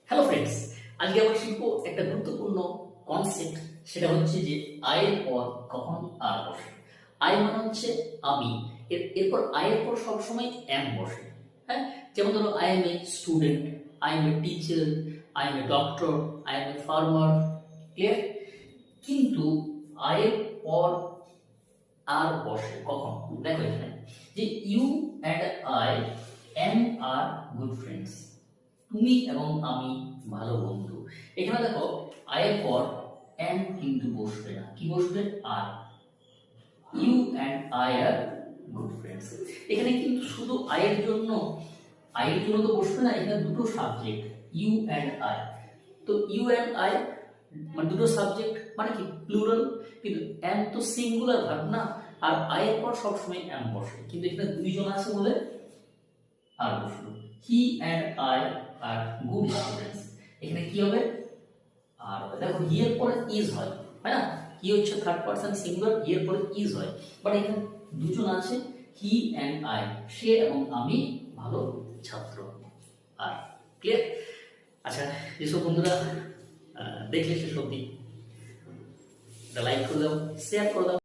Hello friends, আজকে আমরা শিখবো একটা গুরুত্বপূর্ণ কনসেপ্ট। সেটা হচ্ছে যে আয়ের পর কখন আর বসে। আই মানে হচ্ছে আমি, এরপর আয়ের পর সবসময় এম বসে। হ্যাঁ, যেমন ধরো I am a student, I am a teacher, I am a doctor, I am a farmer. Clear? কিন্তু আয়ের পর আর বসে কখন? দেখো এখানে যে you and I am are good friends. তুমি এবং আমি ভালো বন্ধু। এখানে দেখো আয়ের পর এম কিন্তু বসবে না, কি বসবে? আর। You and I are good friends. এখানে কিন্তু শুধু আয়ের জন্য তো বসবে না, এখানে দুটো সাবজেক্ট ইউ অ্যান্ড আই। তো ইউ অ্যান্ড আই মানে দুটো সাবজেক্ট মানে কি প্লুরাল, কিন্তু এম তো সিঙ্গুলার ভার্ব না, আর আয়ের পর সবসময় এম বসে, কিন্তু এখানে দুইজন আছে বলে আর বসলো। He and I are good students. এখানে কি হবে? আর দেখো হি এর পরে ইজ হয়, তাই না? হি হচ্ছে থার্ড পারসন সিঙ্গুলার, হি এর পরে ইজ হয়, বাট এখানে দুজন আছে হি অ্যান্ড আই, সে এবং আমি ভালো ছাত্র। আর ক্লিয়ার? আচ্ছা, যেসব বন্ধুরা দেখলে সে সত্যি লাইক করে দাও, শেয়ার করে দাও।